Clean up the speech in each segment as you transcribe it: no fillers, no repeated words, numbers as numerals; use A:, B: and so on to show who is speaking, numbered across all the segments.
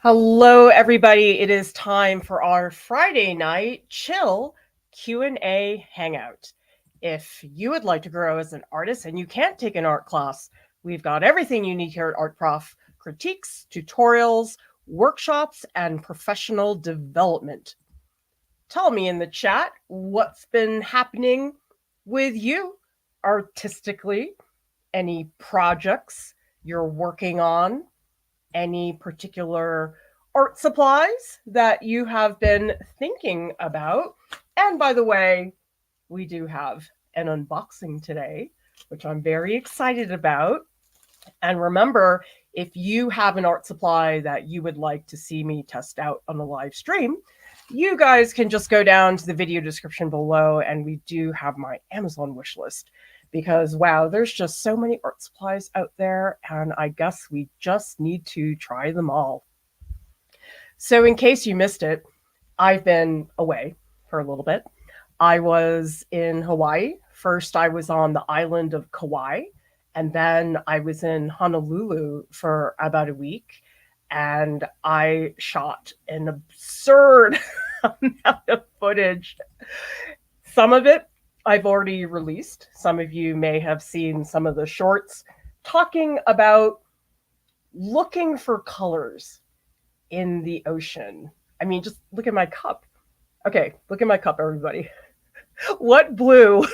A: Hello, everybody. It is time for our Friday night chill Q&A hangout. If you would like to grow as an artist and you can't take an art class, we've got everything you need here at Art Prof: critiques, tutorials, workshops, and professional development. Tell me in the chat what's been happening with you artistically, any projects you're working on, any particular art supplies that you have been thinking about. And by the way, we do have an unboxing today, which I'm very excited about. And remember, if you have an art supply that you would like to see me test out on the live stream, you guys can just go down to the video description below, and we do have my Amazon wish list because, wow, there's just so many art supplies out there, and I guess we just need to try them all. So in case you missed it, I've been away for a little bit. I was in Hawaii. First, I was on the island of Kauai, and then I was in Honolulu for about a week, and I shot an absurd amount of footage. Some of it I've already released. Some of you may have seen some of the shorts talking about looking for colors in the ocean. I mean, just look at my cup. Okay, look at my cup, everybody. What blue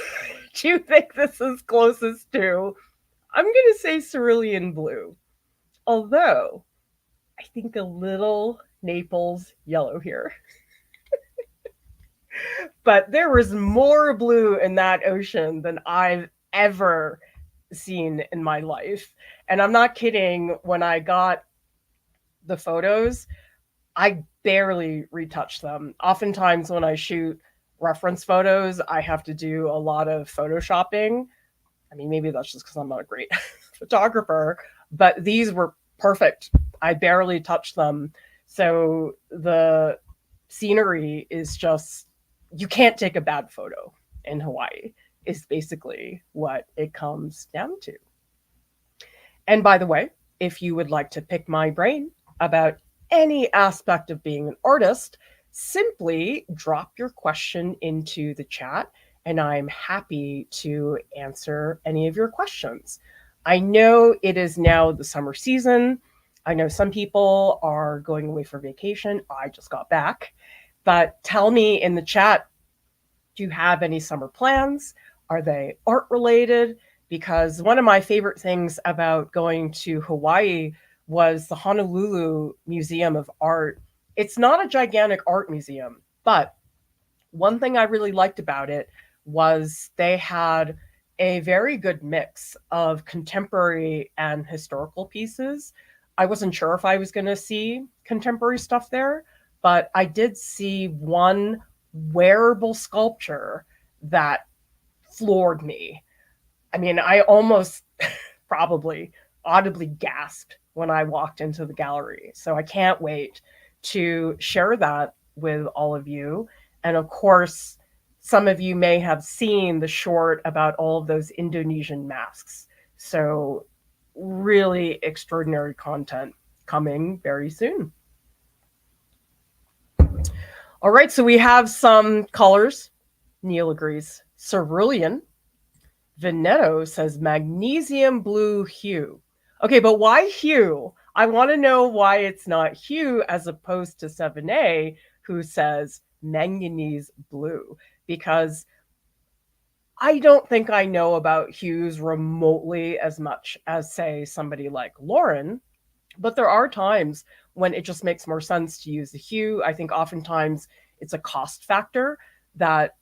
A: do you think this is closest to? I'm going to say cerulean blue. Although, I think a little Naples yellow here. But there was more blue in that ocean than I've ever seen in my life. And I'm not kidding. When I got the photos, I barely retouched them. Oftentimes when I shoot reference photos, I have to do a lot of photoshopping. I mean, maybe that's just because I'm not a great photographer, but these were perfect. I barely touched them. So the scenery is just, you can't take a bad photo in Hawaii, is basically what it comes down to. And by the way, if you would like to pick my brain about any aspect of being an artist, simply drop your question into the chat and I'm happy to answer any of your questions. I know it is now the summer season. I know some people are going away for vacation. I just got back. But tell me in the chat, do you have any summer plans? Are they art related? Because one of my favorite things about going to Hawaii was the Honolulu Museum of Art. It's not a gigantic art museum, but one thing I really liked about it was they had a very good mix of contemporary and historical pieces. I wasn't sure if I was going to see contemporary stuff there, but I did see one wearable sculpture that floored me. I mean, I almost probably audibly gasped when I walked into the gallery. So I can't wait to share that with all of you. And of course, some of you may have seen the short about all of those Indonesian masks. So really extraordinary content coming very soon. All right, so we have some colors. Neil agrees. Cerulean. Veneto says magnesium blue hue. Okay, but why hue? I want to know why it's not hue as opposed to 7A, who says manganese blue, because I don't think I know about hues remotely as much as, say, somebody like Lauren, but there are times when it just makes more sense to use the hue. I think oftentimes it's a cost factor that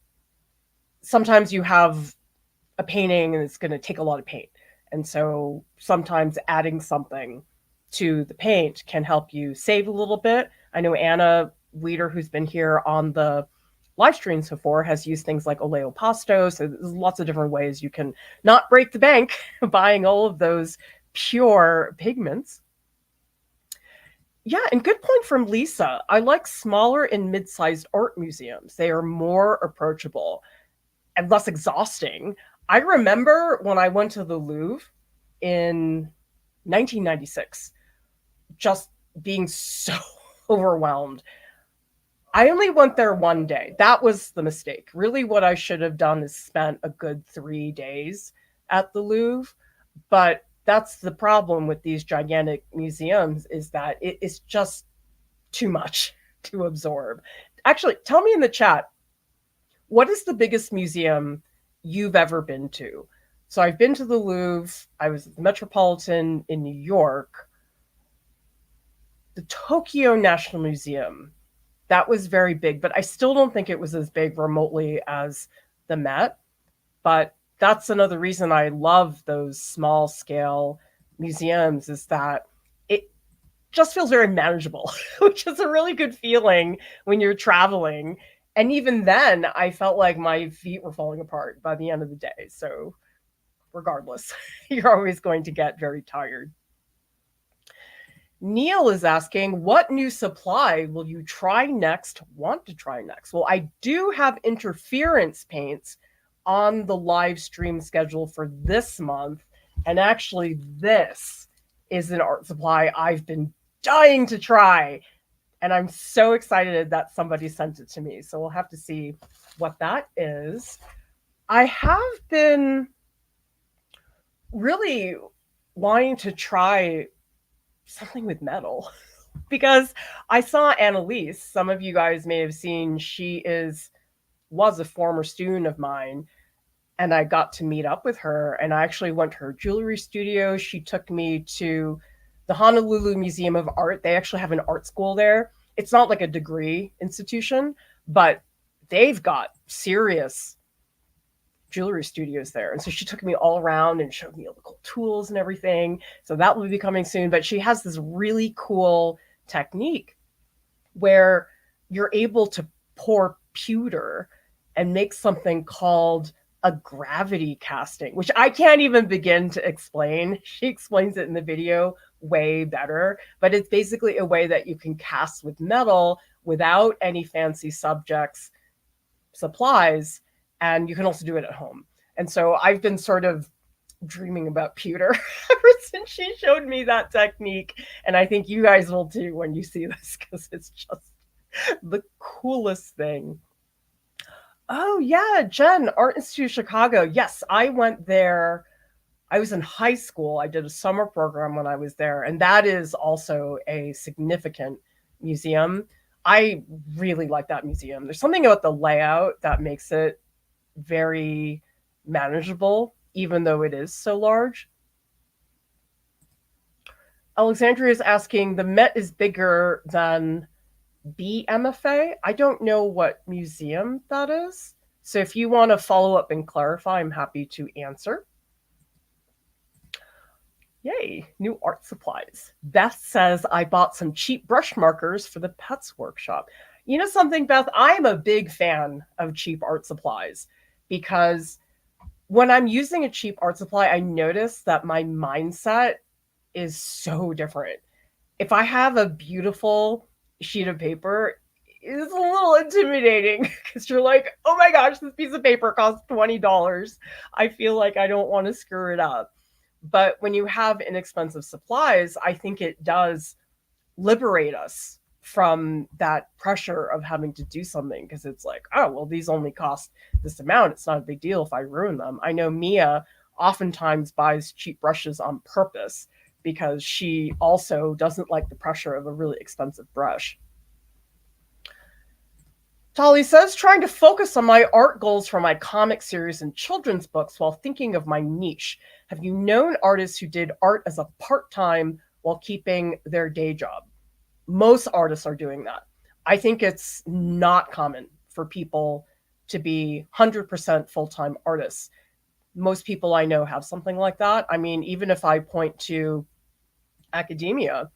A: sometimes you have a painting and it's going to take a lot of paint. And so sometimes adding something to the paint can help you save a little bit. I know Anna Weeder, who's been here on the live streams before, has used things like oleo pasto. So there's lots of different ways you can not break the bank buying all of those pure pigments. Yeah, and good point from Lisa. I like smaller and mid-sized art museums. They are more approachable and less exhausting. I remember when I went to the Louvre in 1996, just being so overwhelmed. I only went there one day. That was the mistake. Really, what I should have done is spent a good 3 days at the Louvre. But that's the problem with these gigantic museums, is that it is just too much to absorb. Actually, tell me in the chat, what is the biggest museum you've ever been to? So I've been to the Louvre. I was at the Metropolitan in New York. The Tokyo National Museum, that was very big, but I still don't think it was as big remotely as the Met. But that's another reason I love those small scale museums, is that it just feels very manageable, which is a really good feeling when you're traveling. And even then, I felt like my feet were falling apart by the end of the day. So, regardless, you're always going to get very tired. Neil is asking, what new supply will you want to try next? Well, I do have interference paints on the live stream schedule for this month. And actually, this is an art supply I've been dying to try. And I'm so excited that somebody sent it to me. So we'll have to see what that is. I have been really wanting to try something with metal because I saw Annalise. Some of you guys may have seen, she was a former student of mine, and I got to meet up with her, and I actually went to her jewelry studio. She took me to the Honolulu Museum of Art. They actually have an art school there. It's not like a degree institution, but they've got serious jewelry studios there. And so she took me all around and showed me all the cool tools and everything. So that will be coming soon. But she has this really cool technique where you're able to pour pewter and make something called a gravity casting, which I can't even begin to explain. She explains it in the video way better, but it's basically a way that you can cast with metal without any fancy supplies, and you can also do it at home. And so I've been sort of dreaming about pewter ever since she showed me that technique, and I think you guys will too when you see this, because it's just the coolest thing. Oh yeah, Jen, Art Institute Chicago. Yes, I went there. I was in high school. I did a summer program when I was there, and that is also a significant museum. I really like that museum. There's something about the layout that makes it very manageable, even though it is so large. Alexandria is asking, the Met is bigger than BMFA. I don't know what museum that is. So if you want to follow up and clarify, I'm happy to answer. Yay, new art supplies. Beth says, I bought some cheap brush markers for the pets workshop. You know something, Beth? I'm a big fan of cheap art supplies, because when I'm using a cheap art supply, I notice that my mindset is so different. If I have a beautiful sheet of paper, it's a little intimidating because you're like, oh my gosh, this piece of paper costs $20. I feel like I don't want to screw it up. But when you have inexpensive supplies, I think it does liberate us from that pressure of having to do something, because it's like, oh, well, these only cost this amount. It's not a big deal if I ruin them. I know Mia oftentimes buys cheap brushes on purpose because she also doesn't like the pressure of a really expensive brush. Tali says, trying to focus on my art goals for my comic series and children's books while thinking of my niche. Have you known artists who did art as a part-time while keeping their day job? Most artists are doing that. I think it's not common for people to be 100% full-time artists. Most people I know have something like that. I mean, even if I point to academia,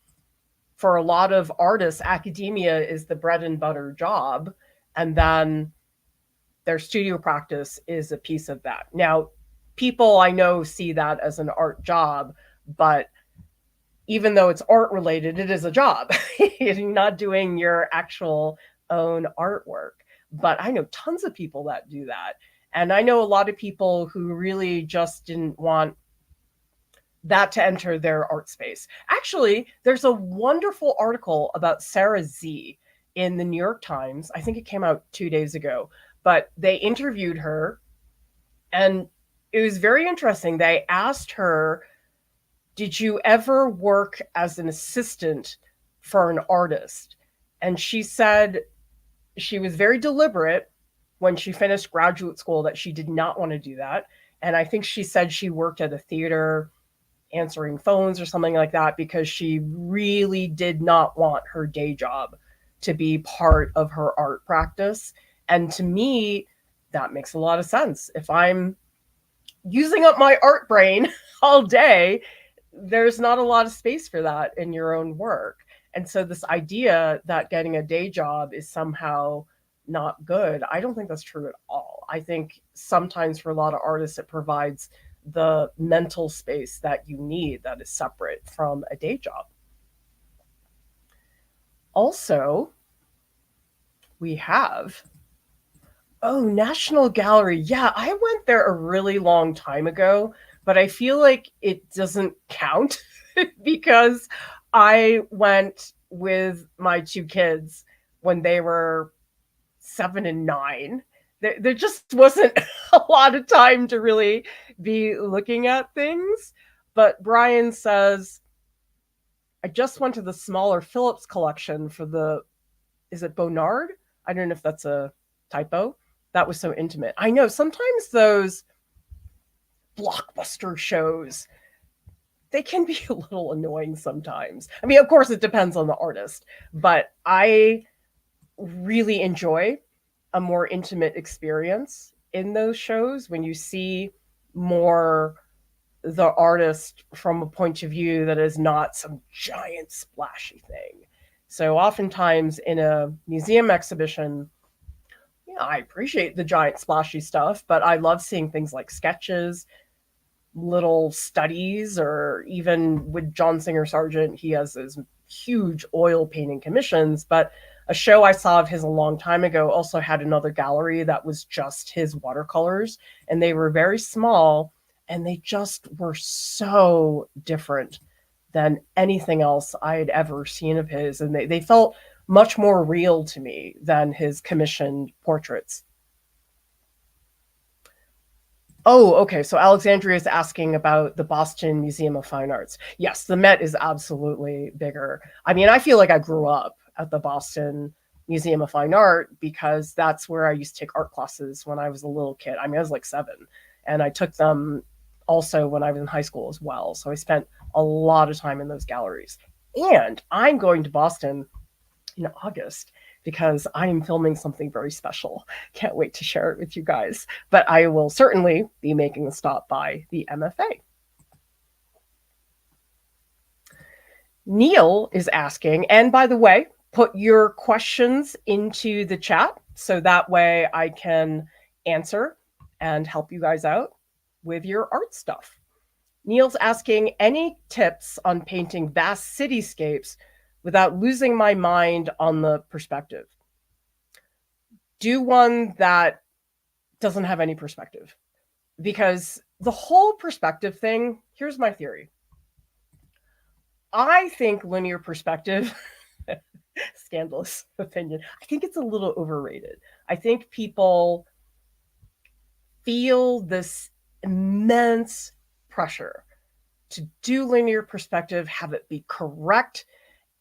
A: for a lot of artists, academia is the bread and butter job, and then their studio practice is a piece of that. Now, people I know see that as an art job, but even though it's art related, it is a job. You're not doing your actual own artwork. But I know tons of people that do that. And I know a lot of people who really just didn't want that to enter their art space. Actually, there's a wonderful article about Sarah Z in the New York Times. I think it came out 2 days ago, but they interviewed her, and it was very interesting. They asked her, did you ever work as an assistant for an artist? And she said she was very deliberate when she finished graduate school that she did not want to do that. And I think she said she worked at a theater answering phones or something like that because she really did not want her day job to be part of her art practice. And to me, that makes a lot of sense. If I'm using up my art brain all day, there's not a lot of space for that in your own work. And so this idea that getting a day job is somehow not good, I don't think that's true at all. I think sometimes for a lot of artists, it provides the mental space that you need that is separate from a day job. Also, we have, oh, National Gallery. Yeah, I went there a really long time ago, but I feel like it doesn't count because I went with my two kids when they were 7 and 9. There just wasn't a lot of time to really be looking at things. But Brian says, I just went to the smaller Phillips collection for the, is it Bonnard? I don't know if that's a typo. That was so intimate. I know sometimes those blockbuster shows, they can be a little annoying sometimes. I mean, of course, it depends on the artist, but I really enjoy a more intimate experience in those shows when you see more the artist from a point of view that is not some giant splashy thing. So oftentimes in a museum exhibition, yeah, I appreciate the giant splashy stuff, but I love seeing things like sketches, little studies, or even with John Singer Sargent, he has his huge oil painting commissions. But a show I saw of his a long time ago also had another gallery that was just his watercolors, and they were very small, and they just were so different than anything else I had ever seen of his. And they felt much more real to me than his commissioned portraits. Oh, okay. So Alexandria is asking about the Boston Museum of Fine Arts. Yes, the Met is absolutely bigger. I mean, I feel like I grew up at the Boston Museum of Fine Art because that's where I used to take art classes when I was a little kid. I mean, I was like 7, and I took them also when I was in high school as well. So I spent a lot of time in those galleries. And I'm going to Boston in August because I am filming something very special. Can't wait to share it with you guys. But I will certainly be making a stop by the MFA. Neil is asking, and by the way, put your questions into the chat so that way I can answer and help you guys out with your art stuff. Neil's asking, any tips on painting vast cityscapes without losing my mind on the perspective? Do one that doesn't have any perspective. Because the whole perspective thing, here's my theory. I think linear perspective, scandalous opinion, I think it's a little overrated. I think people feel this immense pressure to do linear perspective, have it be correct.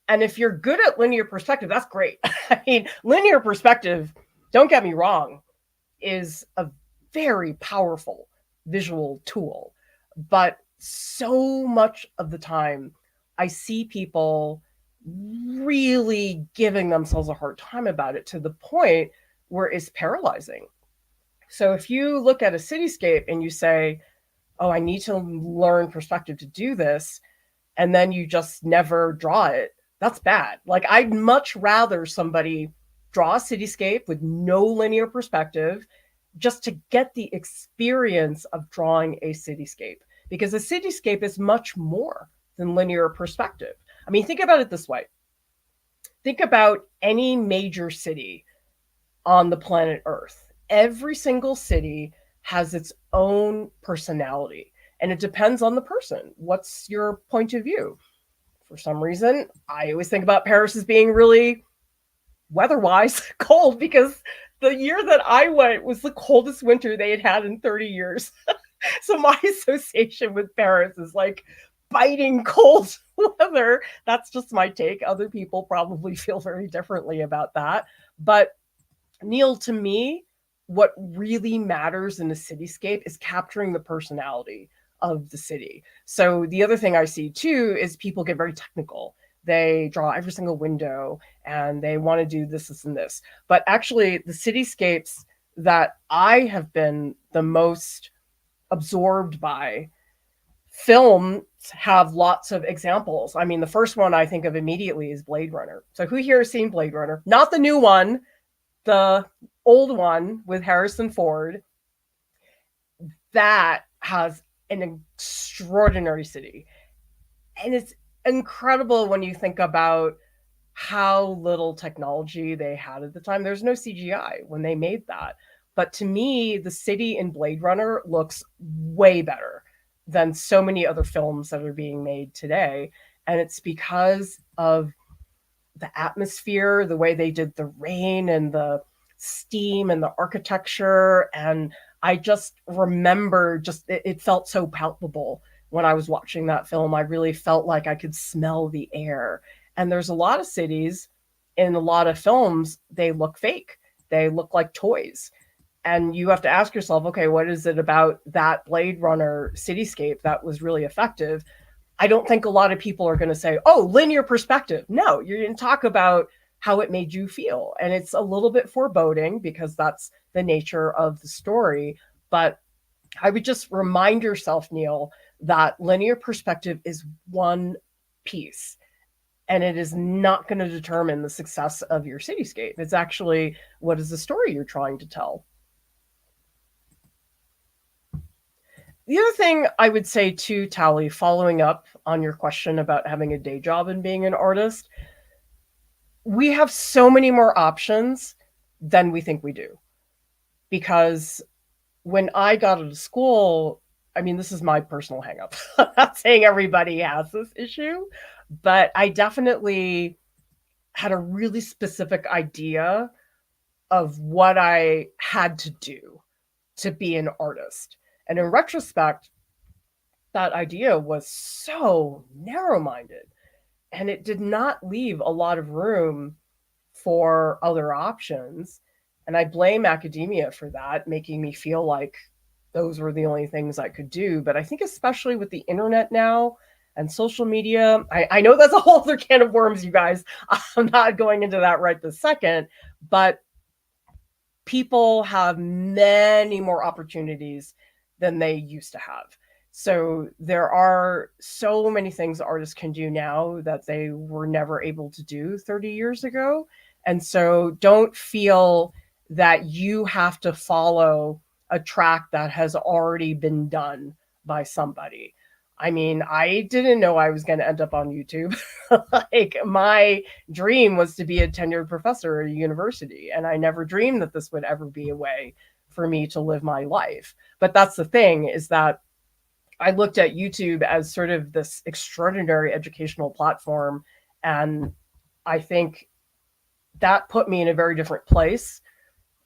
A: And if you're good at linear perspective, that's great. I mean, linear perspective, don't get me wrong, is a very powerful visual tool. But so much of the time, I see people really giving themselves a hard time about it to the point where it's paralyzing. So if you look at a cityscape and you say, oh, I need to learn perspective to do this, and then you just never draw it, that's bad. Like, I'd much rather somebody draw a cityscape with no linear perspective just to get the experience of drawing a cityscape, because a cityscape is much more than linear perspective. I mean, think about it this way. Think about any major city on the planet Earth. Every single city has its own personality. And it depends on the person. What's your point of view? For some reason, I always think about Paris as being really weather-wise cold, because the year that I went was the coldest winter they had in 30 years. So my association with Paris is like biting cold weather. That's just my take. Other people probably feel very differently about that. But Neil, to me, what really matters in a cityscape is capturing the personality of the city. So the other thing I see too is people get very technical. They draw every single window and they want to do this, this, and this. But actually, the cityscapes that I have been the most absorbed by, films have lots of examples. I mean, the first one I think of immediately is Blade Runner. So who here has seen Blade Runner? Not the new one, the old one with Harrison Ford. That has an extraordinary city. And it's incredible when you think about how little technology they had at the time. There's no CGI when they made that. But to me, the city in Blade Runner looks way better than so many other films that are being made today. And it's because of the atmosphere, the way they did the rain and the steam and the architecture. And I just remember it felt so palpable when I was watching that film. I really felt like I could smell the air. And there's a lot of cities in a lot of films, they look fake. They look like toys. And you have to ask yourself, okay, what is it about that Blade Runner cityscape that was really effective? I don't think a lot of people are going to say, oh, linear perspective. No, you're going to talk about how it made you feel. And it's a little bit foreboding because that's the nature of the story. But I would just remind yourself, Neil, that linear perspective is one piece. And it is not going to determine the success of your cityscape. It's actually, what is the story you're trying to tell? The other thing I would say too, Tally, following up on your question about having a day job and being an artist, we have so many more options than we think we do. Because when I got out of school, I mean, this is my personal hang up. I'm not saying everybody has this issue, but I definitely had a really specific idea of what I had to do to be an artist. And in retrospect, that idea was so narrow-minded, and it did not leave a lot of room for other options. And I blame academia for that, making me feel like those were the only things I could do. But I think especially with the internet now and social media, I know that's a whole other can of worms, you guys. I'm not going into that right this second, but people have many more opportunities than they used to have. So there are so many things artists can do now that they were never able to do 30 years ago. And so don't feel that you have to follow a track that has already been done by somebody. I mean, I didn't know I was going to end up on YouTube. Like, my dream was to be a tenured professor at a university, and I never dreamed that this would ever be a way for me to live my life. But that's the thing, is that I looked at YouTube as sort of this extraordinary educational platform, and I think that put me in a very different place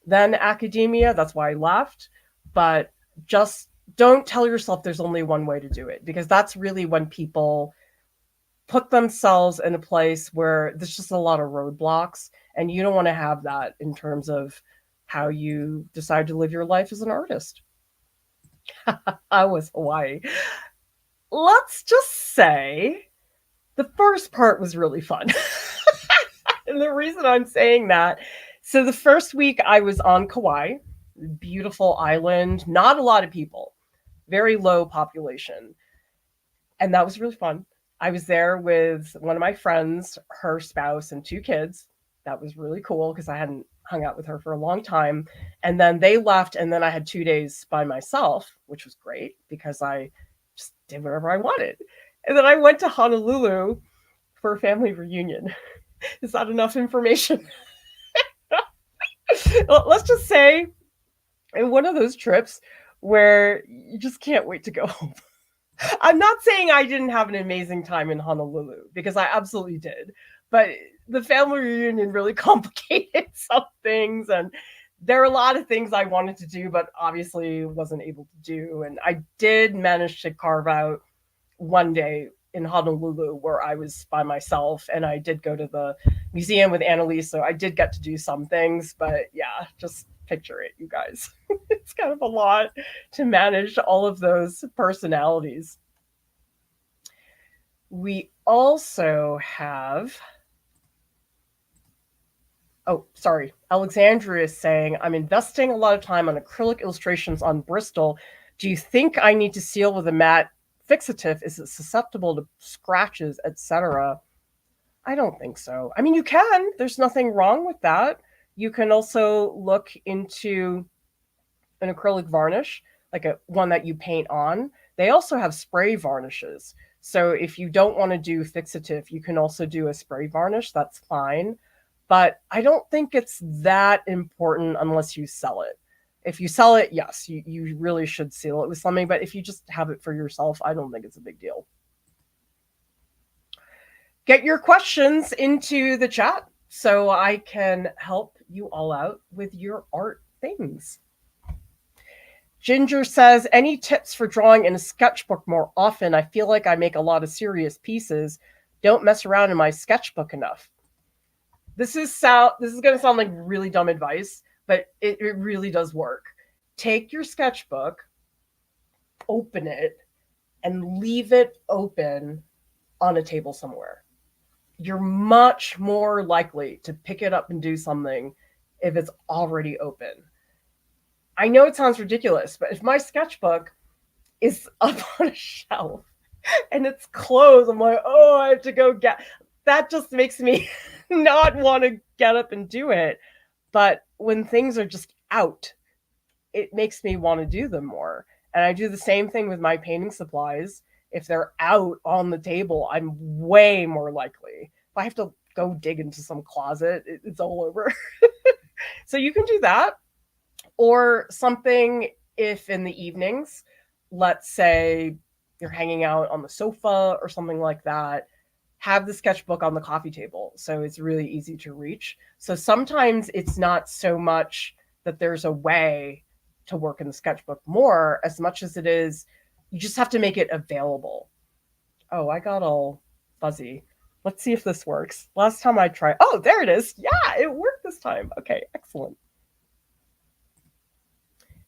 A: than academia. That's why I left. But just don't tell yourself there's only one way to do it, because that's really when people put themselves in a place where there's just a lot of roadblocks, and you don't want to have that in terms of how you decide to live your life as an artist. I was Hawaii. Let's just say the first part was really fun. And the reason I'm saying that, so the first week I was on Kauai, beautiful island, not a lot of people, very low population. And that was really fun. I was there with one of my friends, her spouse, and 2 kids. That was really cool because I hadn't hung out with her for a long time. And then they left, and then I had 2 days by myself, which was great because I just did whatever I wanted. And then I went to Honolulu for a family reunion. Is that enough information? Let's just say, in one of those trips where you just can't wait to go home. I'm not saying I didn't have an amazing time in Honolulu, because I absolutely did. But the family reunion really complicated some things, and there are a lot of things I wanted to do, but obviously wasn't able to do. And I did manage to carve out one day in Honolulu where I was by myself, and I did go to the museum with Annalise, so I did get to do some things. But yeah, just picture it, you guys. It's kind of a lot to manage all of those personalities. We also have, oh, sorry, Alexandria is saying, I'm investing a lot of time on acrylic illustrations on Bristol. Do you think I need to seal with a matte fixative? Is it susceptible to scratches, etc.? I don't think so. I mean, you can. There's nothing wrong with that. You can also look into an acrylic varnish, like a one that you paint on. They also have spray varnishes. So if you don't want to do fixative, you can also do a spray varnish. That's fine. But I don't think it's that important unless you sell it. If you sell it, yes, you really should seal it with something. But if you just have it for yourself, I don't think it's a big deal. Get your questions into the chat so I can help you all out with your art things. Ginger says, any tips for drawing in a sketchbook more often? I feel like I make a lot of serious pieces. Don't mess around in my sketchbook enough. This is going to sound like really dumb advice, but it really does work. Take your sketchbook, open it, and leave it open on a table somewhere. You're much more likely to pick it up and do something if it's already open. I know it sounds ridiculous, but if my sketchbook is up on a shelf and it's closed, I'm like, oh, I have to go get. That just makes me not want to get up and do it. But when things are just out, it makes me want to do them more. And I do the same thing with my painting supplies. If they're out on the table, I'm way more likely. If I have to go dig into some closet, it's all over. So you can do that. Or something if in the evenings, let's say you're hanging out on the sofa or something like that, have the sketchbook on the coffee table. So it's really easy to reach. So sometimes it's not so much that there's a way to work in the sketchbook more as much as it is you just have to make it available. Oh, I got all fuzzy. Let's see if this works. Last time I tried. Oh, there it is. Yeah, it worked this time. Okay, excellent.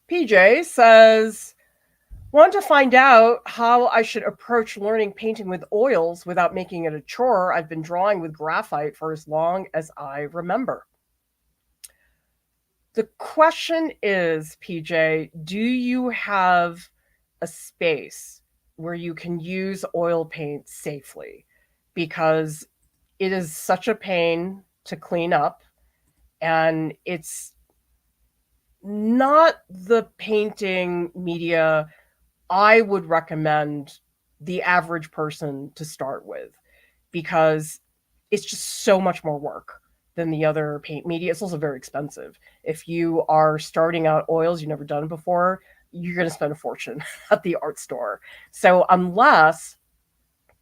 A: PJ says, want to find out how I should approach learning painting with oils without making it a chore. I've been drawing with graphite for as long as I remember. The question is, PJ, do you have a space where you can use oil paint safely? Because it is such a pain to clean up, and it's not the painting media I would recommend the average person to start with, because it's just so much more work than the other paint media. It's also very expensive. If you are starting out oils, you've never done it before, you're going to spend a fortune at the art store. So unless,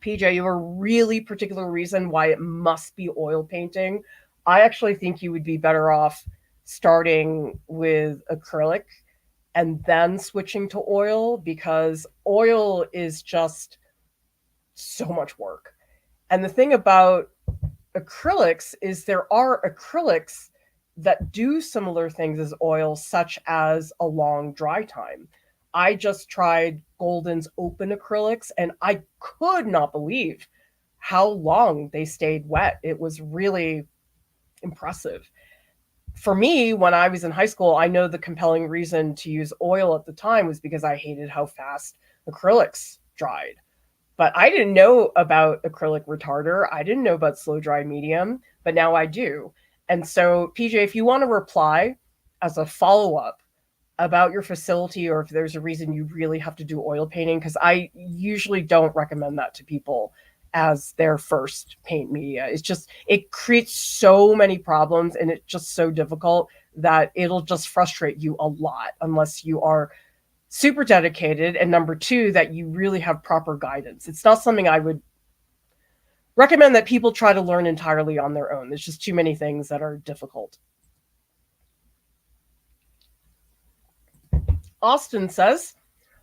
A: PJ, you have a really particular reason why it must be oil painting, I actually think you would be better off starting with acrylic and then switching to oil, because oil is just so much work. And the thing about acrylics is there are acrylics that do similar things as oil, such as a long dry time. I just tried Golden's open acrylics, and I could not believe how long they stayed wet. It was really impressive. For me, when I was in high school, I know the compelling reason to use oil at the time was because I hated how fast acrylics dried. But I didn't know about acrylic retarder. I didn't know about slow dry medium, but now I do. And so, PJ, if you want to reply as a follow up about your facility, or if there's a reason you really have to do oil painting, because I usually don't recommend that to people as their first paint media. It's just, it creates so many problems, and it's just so difficult that it'll just frustrate you a lot unless you are super dedicated, and number two, that you really have proper guidance. It's not something I would recommend that people try to learn entirely on their own. There's just too many things that are difficult. Austin says,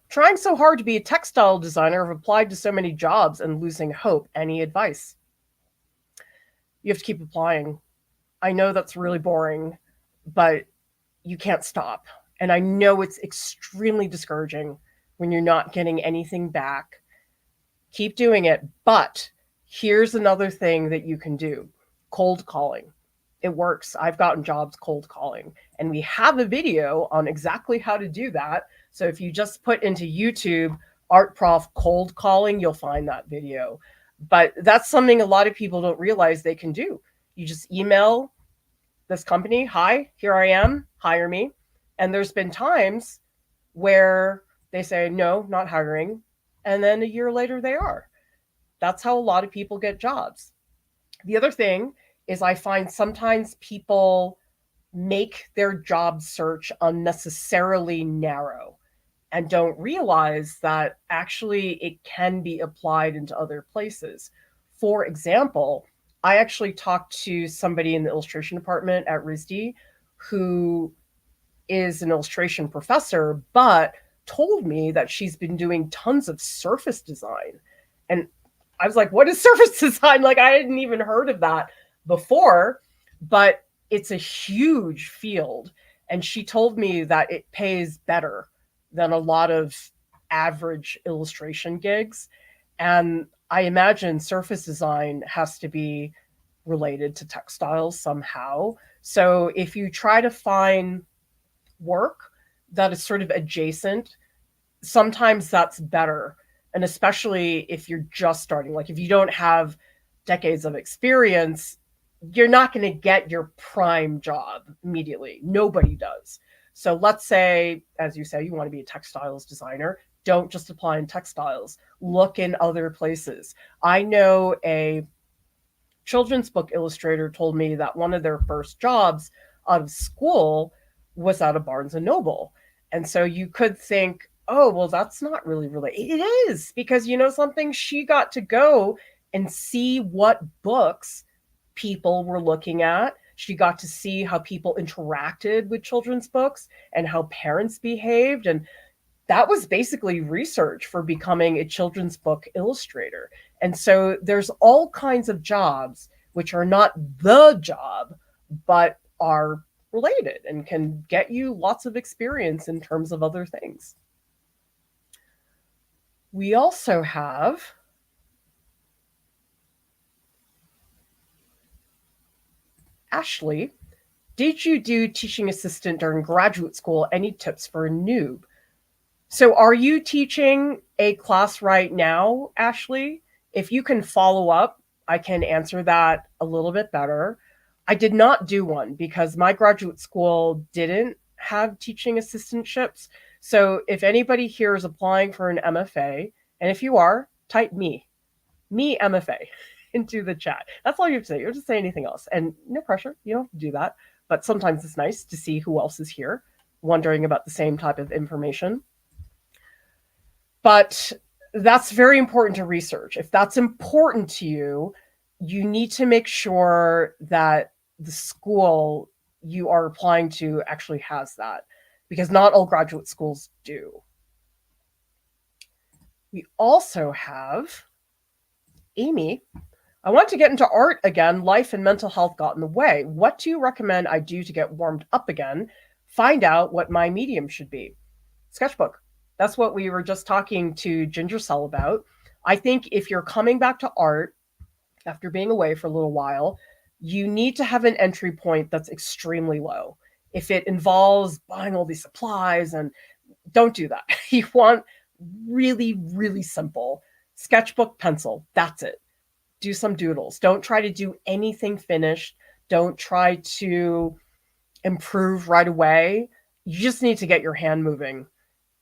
A: trying so hard to be a textile designer, have applied to so many jobs and losing hope. Any advice? You have to keep applying. I know that's really boring, but you can't stop. And I know it's extremely discouraging when you're not getting anything back. Keep doing it. But here's another thing that you can do: cold calling. It works. I've gotten jobs cold calling, and we have a video on exactly how to do that. So if you just put into YouTube Art Prof cold calling, you'll find that video. But that's something a lot of people don't realize they can do. You just email this company, hi, here I am, hire me. And there's been times where they say, no, not hiring. And then a year later, they are. That's how a lot of people get jobs. The other thing is, I find sometimes people make their job search unnecessarily narrow and don't realize that actually it can be applied into other places. For example, I actually talked to somebody in the illustration department at RISD who is an illustration professor, but told me that she's been doing tons of surface design. And I was like, what is surface design? Like, I hadn't even heard of that before, but it's a huge field. And she told me that it pays better than a lot of average illustration gigs. And I imagine surface design has to be related to textiles somehow. So if you try to find work that is sort of adjacent, sometimes that's better. And especially if you're just starting, like if you don't have decades of experience, you're not going to get your prime job immediately. Nobody does. So let's say, as you say, you want to be a textiles designer. Don't just apply in textiles. Look in other places. I know a children's book illustrator told me that one of their first jobs out of school was at a Barnes and Noble. And so you could think, oh, well, that's not really related. It is, because you know something? She got to go and see what books people were looking at. She got to see how people interacted with children's books and how parents behaved. And that was basically research for becoming a children's book illustrator. And so there's all kinds of jobs which are not the job, but are related and can get you lots of experience in terms of other things. We also have Ashley. Did you do teaching assistant during graduate school? Any tips for a noob? So are you teaching a class right now, Ashley? If you can follow up, I can answer that a little bit better. I did not do one because my graduate school didn't have teaching assistantships. So if anybody here is applying for an MFA, and if you are, type me MFA into the chat. That's all you have to say. You don't have to say anything else. And no pressure. You don't have to do that. But sometimes it's nice to see who else is here wondering about the same type of information. But that's very important to research. If that's important to you, you need to make sure that the school you are applying to actually has that, because not all graduate schools do. We also have Amy. I want to get into art again. Life and mental health got in the way. What do you recommend I do to get warmed up again? Find out what my medium should be. Sketchbook. That's what we were just talking to Ginger Cell about. I think if you're coming back to art after being away for a little while, you need to have an entry point that's extremely low. If it involves buying all these supplies, and don't do that. You want really, really simple. Sketchbook, pencil, that's it. Do some doodles. Don't try to do anything finished. Don't try to improve right away. You just need to get your hand moving.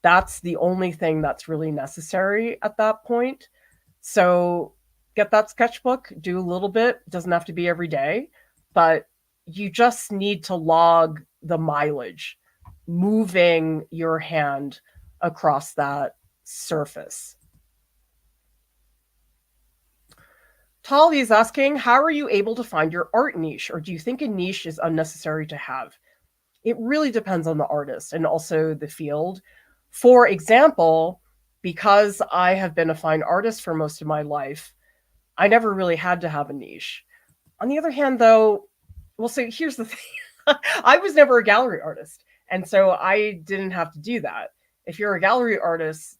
A: That's the only thing that's really necessary at that point. So get that sketchbook, do a little bit. It doesn't have to be every day, but you just need to log the mileage, moving your hand across that surface. Tali is asking, how are you able to find your art niche? Or do you think a niche is unnecessary to have? It really depends on the artist and also the field. For example, because I have been a fine artist for most of my life, I never really had to have a niche. On the other hand, though, well, so here's the thing. I was never a gallery artist, and so I didn't have to do that. If you're a gallery artist,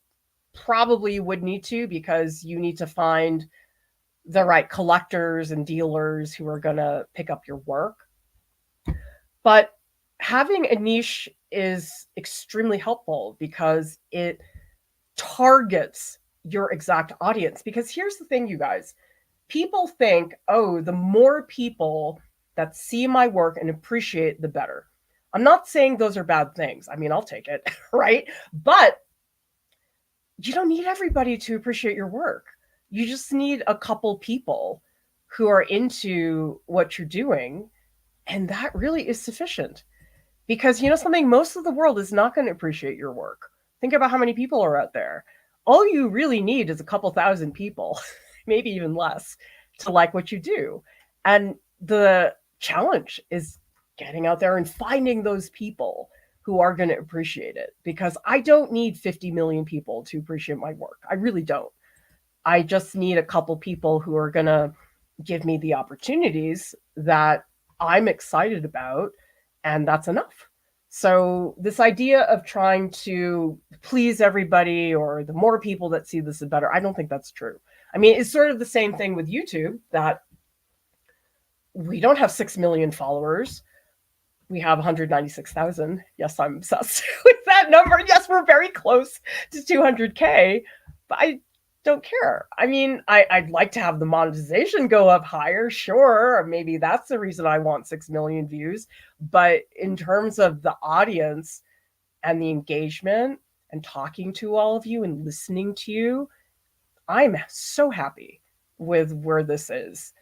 A: probably you would need to, because you need to find the right collectors and dealers who are going to pick up your work. But having a niche is extremely helpful because it targets your exact audience. Because here's the thing, you guys, people think, oh, the more people that see my work and appreciate, the better. I'm not saying those are bad things. I mean, I'll take it, right? But you don't need everybody to appreciate your work. You just need a couple people who are into what you're doing, and that really is sufficient. Because you know something, most of the world is not going to appreciate your work. Think about how many people are out there. All you really need is a couple thousand people, maybe even less, to like what you do. And the challenge is getting out there and finding those people who are going to appreciate it. Because I don't need 50 million people to appreciate my work. I really don't. I just need a couple people who are going to give me the opportunities that I'm excited about, and that's enough. So this idea of trying to please everybody, or the more people that see this, the better, I don't think that's true. I mean, it's sort of the same thing with YouTube, that we don't have 6 million followers. We have 196,000. Yes, I'm obsessed with that number. Yes, we're very close to 200K, but I don't care. I mean, I'd like to have the monetization go up higher, sure. Maybe that's the reason I want 6 million views. But in terms of the audience and the engagement and talking to all of you and listening to you, I'm so happy with where this is.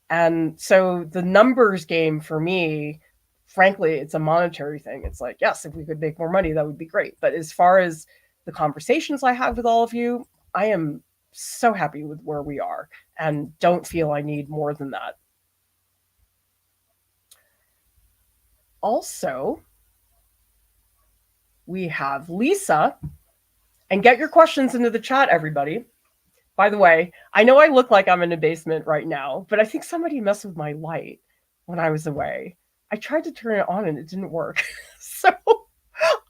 A: And so the numbers game for me, frankly, it's a monetary thing. It's like, yes, if we could make more money, that would be great. But as far as the conversations I have with all of you, I am so happy with where we are and don't feel I need more than that. Also, we have Lisa, and get your questions into the chat, everybody. By the way, I know I look like I'm in a basement right now, but I think somebody messed with my light when I was away. I tried to turn it on and it didn't work. So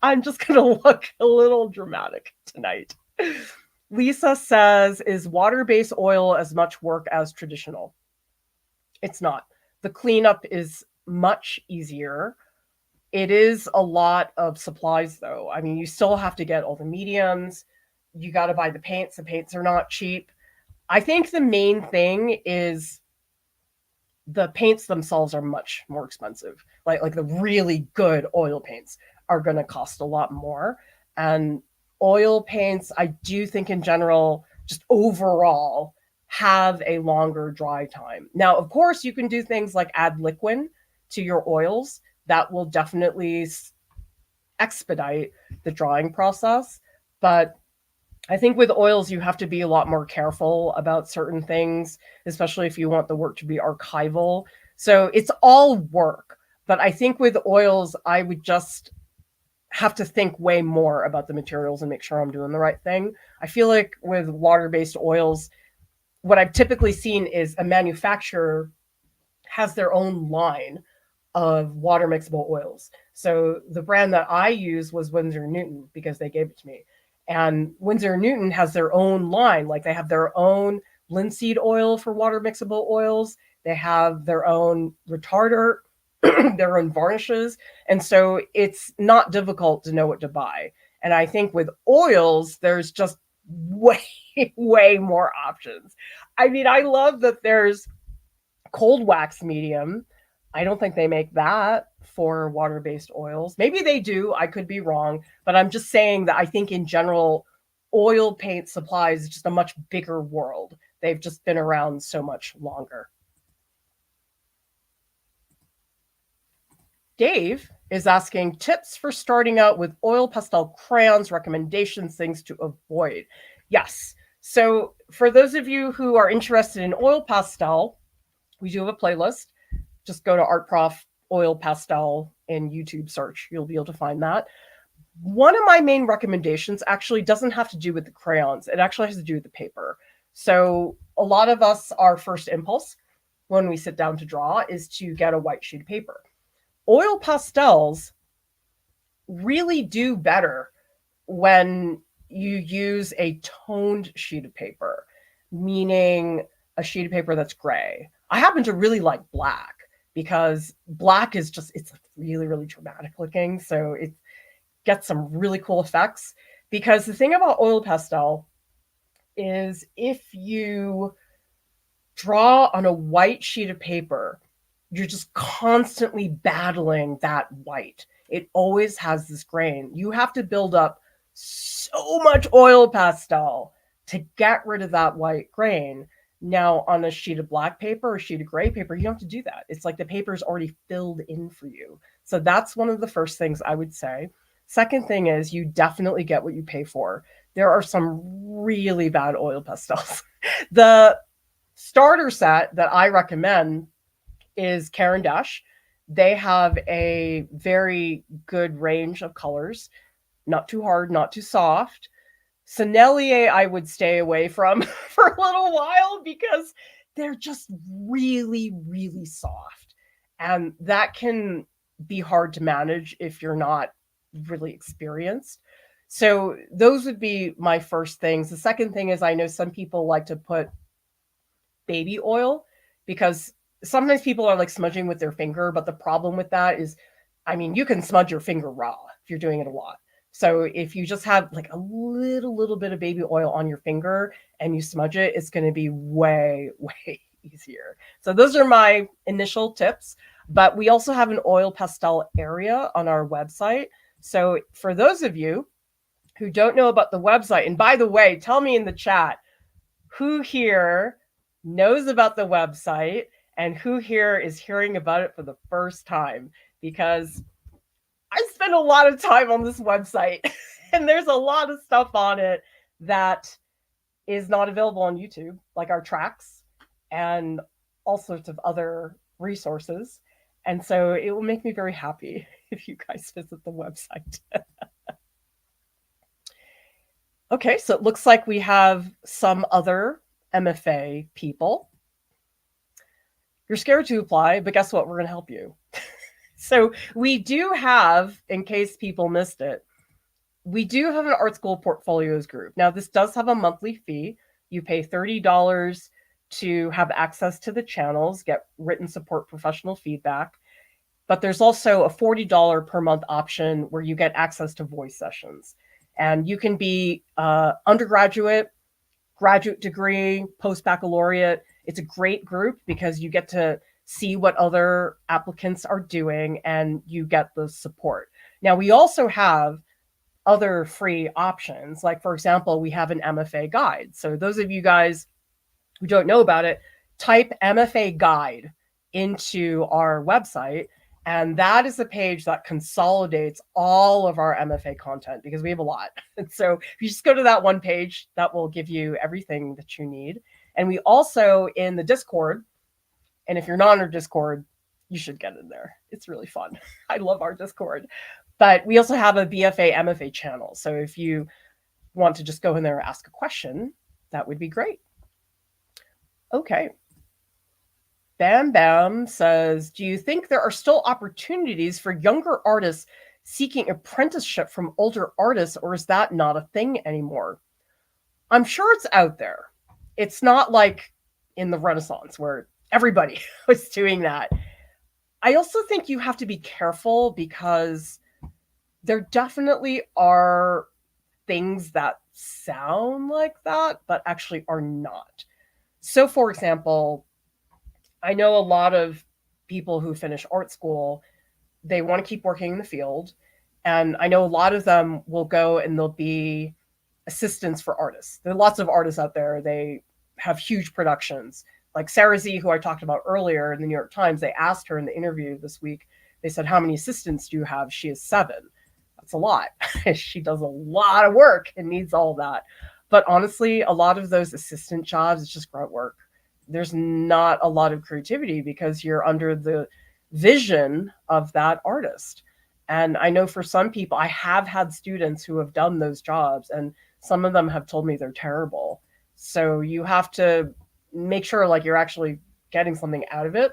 A: I'm just going to look a little dramatic tonight. Lisa says, is water-based oil as much work as traditional? It's not. The cleanup is much easier. It is a lot of supplies, though. I mean, you still have to get all the mediums. You got to buy the paints. The paints are not cheap. I think the main thing is the paints themselves are much more expensive. Like the really good oil paints are going to cost a lot more. And oil paints, I do think in general, just overall, have a longer dry time. Now, of course, you can do things like add liquid to your oils. That will definitely expedite the drying process. But I think with oils, you have to be a lot more careful about certain things, especially if you want the work to be archival. So it's all work. But I think with oils, I would just have to think way more about the materials and make sure I'm doing the right thing. I feel like with water-based oils, what I've typically seen is a manufacturer has their own line of water mixable oils. So the brand that I use was Winsor & Newton because they gave it to me. And Winsor & Newton has their own line. Like they have their own linseed oil for water mixable oils. They have their own retarder, their own varnishes. And so it's not difficult to know what to buy. And I think with oils, there's just way more options. I mean, I love that there's cold wax medium. I don't think they make that for water-based oils. Maybe they do. I could be wrong. But I'm just saying that I think in general, oil paint supplies is just a much bigger world. They've just been around so much longer. Dave is asking tips for starting out with oil pastel crayons, recommendations, things to avoid. Yes. So for those of you who are interested in oil pastel, we do have a playlist. Just go to Art Prof Oil Pastel in YouTube search. You'll be able to find that. One of my main recommendations actually doesn't have to do with the crayons. It actually has to do with the paper. So a lot of us, our first impulse when we sit down to draw is to get a white sheet of paper. Oil pastels really do better when you use a toned sheet of paper, meaning a sheet of paper that's gray. I happen to really like black because black is just, it's really, really dramatic looking. So it gets some really cool effects. Because the thing about oil pastel is if you draw on a white sheet of paper, you're just constantly battling that white. It always has this grain. You have to build up so much oil pastel to get rid of that white grain. Now, on a sheet of black paper or a sheet of gray paper, you don't have to do that. It's like the paper is already filled in for you. So that's one of the first things I would say. Second thing is you definitely get what you pay for. There are some really bad oil pastels. The starter set that I recommend is Caran d'Ache. They have a very good range of colors, not too hard, not too soft. Sennelier I would stay away from for a little while because they're just really, really soft. And that can be hard to manage if you're not really experienced. So those would be my first things. The second thing is I know some people like to put baby oil because sometimes people are like smudging with their finger, but the problem with that is, I mean, you can smudge your finger raw if you're doing it a lot. So if you just have like a little bit of baby oil on your finger and you smudge it, it's going to be way, way easier. So those are my initial tips. But we also have an oil pastel area on our website. So for those of you who don't know about the website, and by the way, tell me in the chat who here knows about the website and who here is hearing about it for the first time, because I spend a lot of time on this website and there's a lot of stuff on it that is not available on YouTube, like our tracks and all sorts of other resources. And so it will make me very happy if you guys visit the website. Okay, so it looks like we have some other MFA people. You're scared to apply, but guess what? We're going to help you. So we do have, in case people missed it, we do have an art school portfolios group. Now, this does have a monthly fee. You pay $30 to have access to the channels, get written support, professional feedback. But there's also a $40 per month option where you get access to voice sessions. And you can be undergraduate, graduate degree, post-baccalaureate. It's a great group because you get to see what other applicants are doing and you get the support. Now, we also have other free options. Like, for example, we have an MFA guide. So those of you guys who don't know about it, type MFA guide into our website. And that is a page that consolidates all of our MFA content because we have a lot. And so if you just go to that one page, that will give you everything that you need. And we also, in the Discord, and if you're not in our Discord, you should get in there. It's really fun. I love our Discord. But we also have a BFA MFA channel. So if you want to just go in there and ask a question, that would be great. Okay. Bam Bam says, do you think there are still opportunities for younger artists seeking apprenticeship from older artists, or is that not a thing anymore? I'm sure it's out there. It's not like in the Renaissance where everybody was doing that. I also think you have to be careful because there definitely are things that sound like that, but actually are not. So, for example, I know a lot of people who finish art school, they want to keep working in the field. And I know a lot of them will go and they'll be assistants for artists. There are lots of artists out there. They have huge productions. Like Sarah Z, who I talked about earlier in the New York Times, they asked her in the interview this week, They said, how many assistants do you have? She has 7. That's a lot. She does a lot of work and needs all that. But honestly, a lot of those assistant jobs is just grunt work. There's not a lot of creativity because you're under the vision of that artist. And I know for some people, I have had students who have done those jobs, and some of them have told me they're terrible. So you have to make sure like you're actually getting something out of it.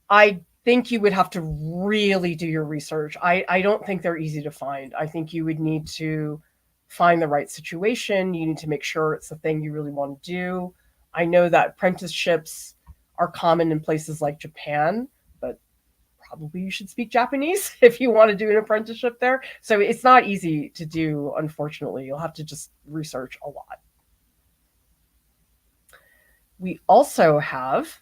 A: I think you would have to really do your research. I don't think they're easy to find. I think you would need to find the right situation. You need to make sure it's the thing you really want to do. I know that apprenticeships are common in places like Japan, but probably you should speak Japanese if you want to do an apprenticeship there. So it's not easy to do, unfortunately. You'll have to just research a lot. We also have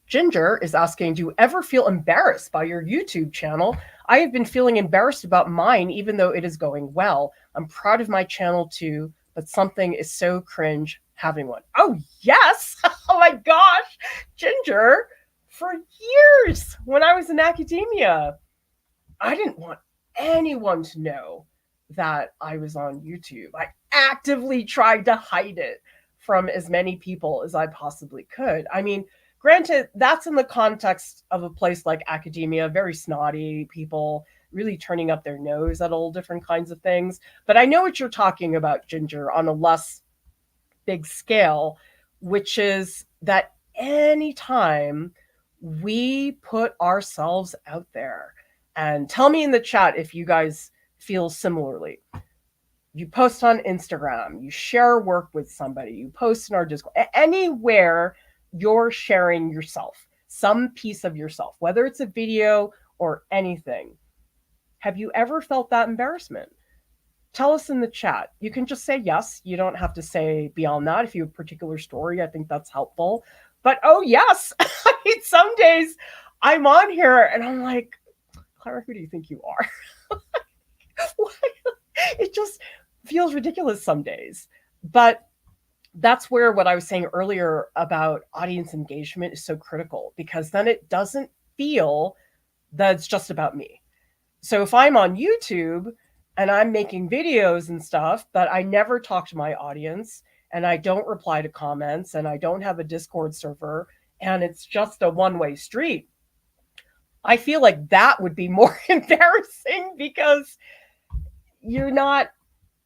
A: Ginger is asking, do you ever feel embarrassed by your YouTube channel? I have been feeling embarrassed about mine, even though it is going well. I'm proud of my channel too, but something is so cringe having one. Oh, yes. Oh my gosh. Ginger, for years when I was in academia, I didn't want anyone to know that I was on YouTube. I actively tried to hide it from as many people as I possibly could. I mean, granted, that's in the context of a place like academia, very snotty people, really turning up their nose at all different kinds of things. But I know what you're talking about, Ginger, on a less big scale, which is that anytime we put ourselves out there, and tell me in the chat if you guys feel similarly. You post on Instagram, you share work with somebody, you post in our Discord, anywhere you're sharing yourself, some piece of yourself, whether it's a video or anything. Have you ever felt that embarrassment? Tell us in the chat. You can just say yes. You don't have to say beyond that. If you have a particular story, I think that's helpful. But oh, yes. I mean, some days I'm on here and I'm like, Clara, who do you think you are? It just feels ridiculous some days. But that's where what I was saying earlier about audience engagement is so critical, because then it doesn't feel that it's just about me. So if I'm on YouTube and I'm making videos and stuff, but I never talk to my audience and I don't reply to comments and I don't have a Discord server and it's just a one-way street, I feel like that would be more embarrassing because you're not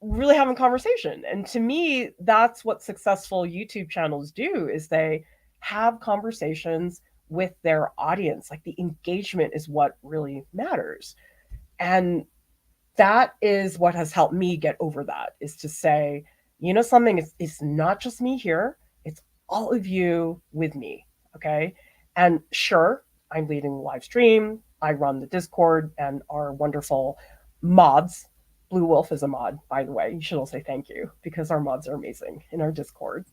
A: really having conversation. And to me, that's what successful YouTube channels do, is they have conversations with their audience. Like the engagement is what really matters. And that is what has helped me get over that, is to say, you know, something, it's not just me here, it's all of you with me. Okay. And sure, I'm leading the live stream, I run the Discord, and our wonderful mods. Blue Wolf is a mod, by the way. You should all say thank you, because our mods are amazing in our Discord.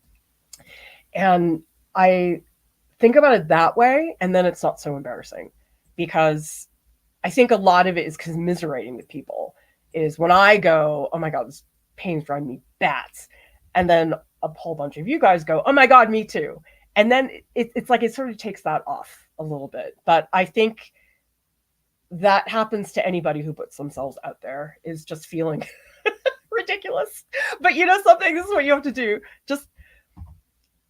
A: And I think about it that way, and then it's not so embarrassing, because I think a lot of it is commiserating with people. Is when I go, oh my God, this pain's driving me bats. And then a whole bunch of you guys go, oh my God, me too. And then it's like it sort of takes that off a little bit. But I think that happens to anybody who puts themselves out there, is just feeling ridiculous. But you know something, this is what you have to do. Just,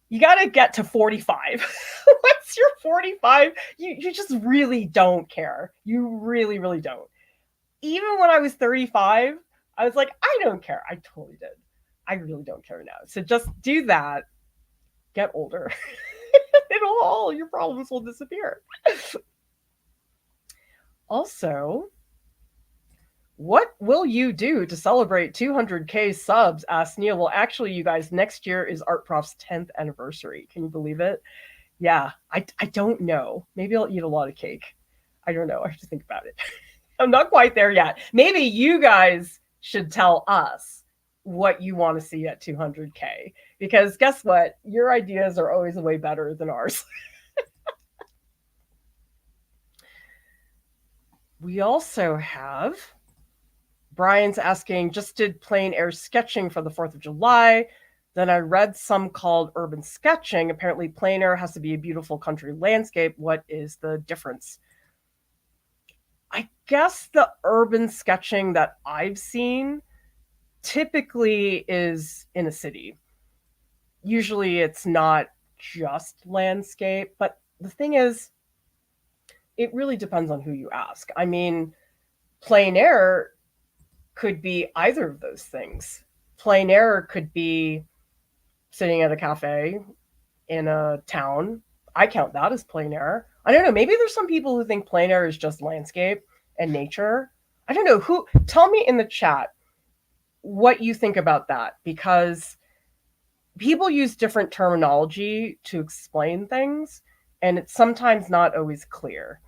A: you got to get to 45. Once you're 45, you just really don't care. You really, really don't. Even when I was 35, I was like, I don't care. I totally did. I really don't care now. So just do that. Get older. All your problems will disappear. Also, what will you do to celebrate 200K subs? Asked Neil. Well, actually, you guys, next year is Art Prof's 10th anniversary. Can you believe it? Yeah, I don't know. Maybe I'll eat a lot of cake. I don't know. I have to think about it. I'm not quite there yet. Maybe you guys should tell us what you want to see at 200K. Because guess what? Your ideas are always way better than ours. We also have Brian's asking, just did Plein air sketching for the 4th of July. Then I read some called urban sketching. Apparently, plein air has to be a beautiful country landscape. What is the difference? I guess the urban sketching that I've seen typically is in a city. Usually it's not just landscape, but the thing is, it really depends on who you ask. I mean, plein air could be either of those things. Plein air could be sitting at a cafe in a town. I count that as plein air. I don't know. Maybe there's some people who think plein air is just landscape and nature. I don't know. Who? Tell me in the chat what you think about that, because people use different terminology to explain things, and it's sometimes not always clear.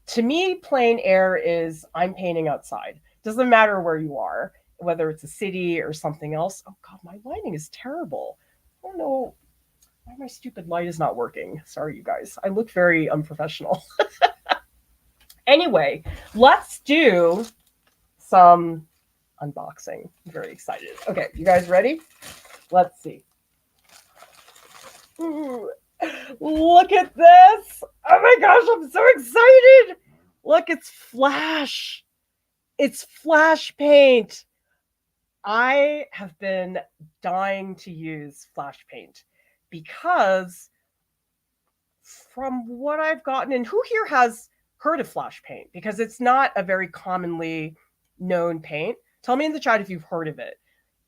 A: To me, plein air is I'm painting outside. Doesn't matter where you are, whether it's a city or something else. Oh God, my lighting is terrible. I don't know why my stupid light is not working. Sorry, you guys. I look very unprofessional. Anyway, let's do some unboxing. I'm very excited. Okay, you guys ready? Let's see. Ooh, look at this. Oh my gosh, I'm so excited. Look, it's Flash. It's Flash paint. I have been dying to use Flash paint because from what I've gotten, and who here has heard of Flash paint? Because it's not a very commonly known paint. Tell me in the chat if you've heard of it.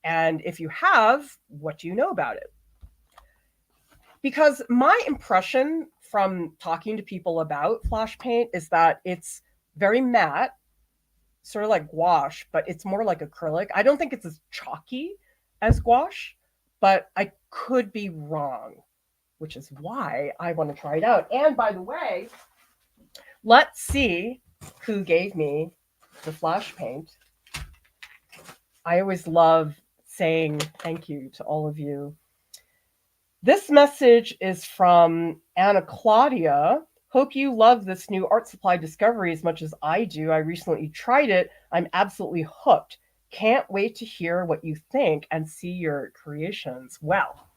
A: And if you have, what do you know about it? Because my impression from talking to people about Flash paint is that it's very matte, sort of like gouache, but it's more like acrylic. I don't think it's as chalky as gouache, but I could be wrong, which is why I want to try it out. And by the way, let's see who gave me the Flash paint. I always love saying thank you to all of you. This message is from Anna Claudia. Hope you love this new art supply discovery as much as I do. I recently tried it. I'm absolutely hooked. Can't wait to hear what you think and see your creations. Well,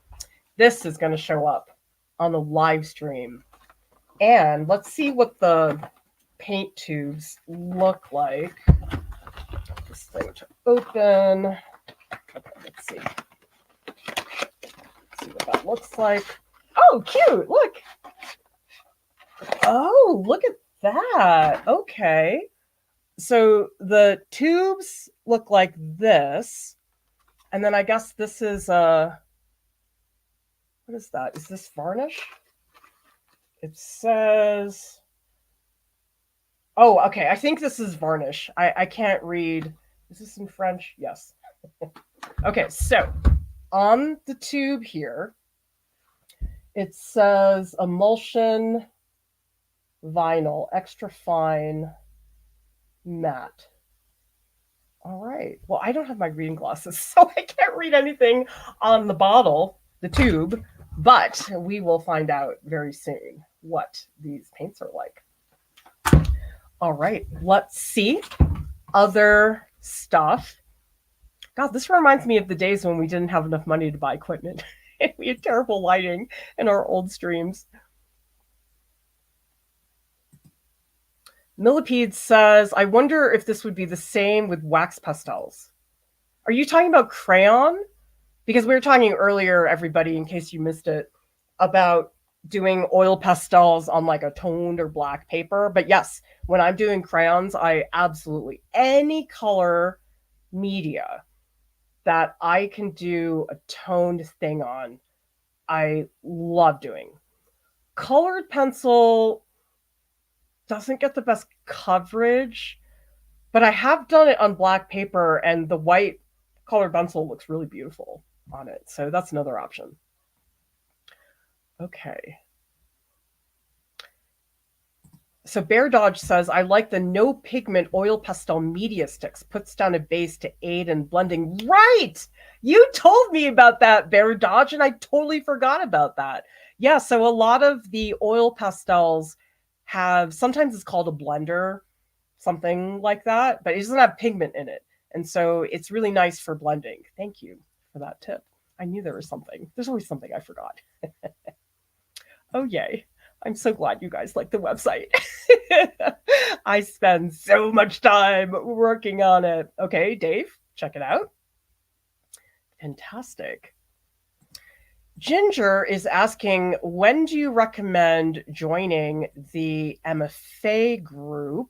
A: this is going to show up on the live stream. And let's see what the paint tubes look like. This thing to open. Okay, let's see. See what that looks like. Oh, cute. Look. Oh, look at that. Okay. So the tubes look like this. And then I guess this is what is that? Is this varnish? It says, oh, okay. I think this is varnish. I can't read. Is this in French? Yes. Okay, so on the tube here, it says emulsion vinyl, extra fine, matte. All right. Well, I don't have my reading glasses, so I can't read anything on the bottle, the tube, but we will find out very soon what these paints are like. All right, let's see other stuff. God, this reminds me of the days when we didn't have enough money to buy equipment. We had terrible lighting in our old streams. Millipede says, I wonder if this would be the same with wax pastels. Are you talking about crayon? Because we were talking earlier, everybody, in case you missed it, about doing oil pastels on like a toned or black paper. But yes, when I'm doing crayons, I absolutely, any color media that I can do a toned thing on, I love doing. Colored pencil doesn't get the best coverage, but I have done it on black paper and the white colored pencil looks really beautiful on it. So that's another option. Okay. So Bear Dodge says, I like the no pigment oil pastel media sticks, puts down a base to aid in blending. Right. You told me about that, Bear Dodge, and I totally forgot about that. Yeah. So a lot of the oil pastels have, sometimes it's called a blender, something like that, but it doesn't have pigment in it. And so it's really nice for blending. Thank you for that tip. I knew there was something. There's always something I forgot. Oh, yay. I'm so glad you guys like the website. I spend so much time working on it. Okay, Dave, check it out. Fantastic. Ginger is asking, when do you recommend joining the MFA group?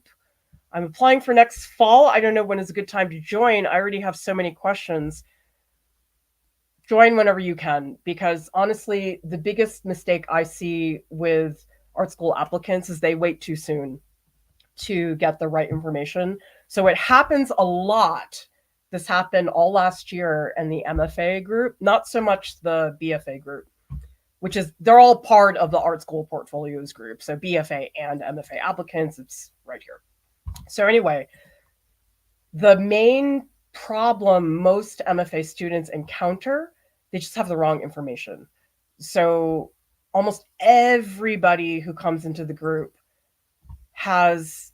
A: I'm applying for next fall. I don't know when is a good time to join. I already have so many questions. Join whenever you can, because honestly, the biggest mistake I see with art school applicants is they wait too soon to get the right information. So it happens a lot. This happened all last year in the MFA group, not so much the BFA group, which is, they're all part of the art school portfolios group. So BFA and MFA applicants, it's right here. So anyway, the main problem most MFA students encounter, they just have the wrong information. So almost everybody who comes into the group has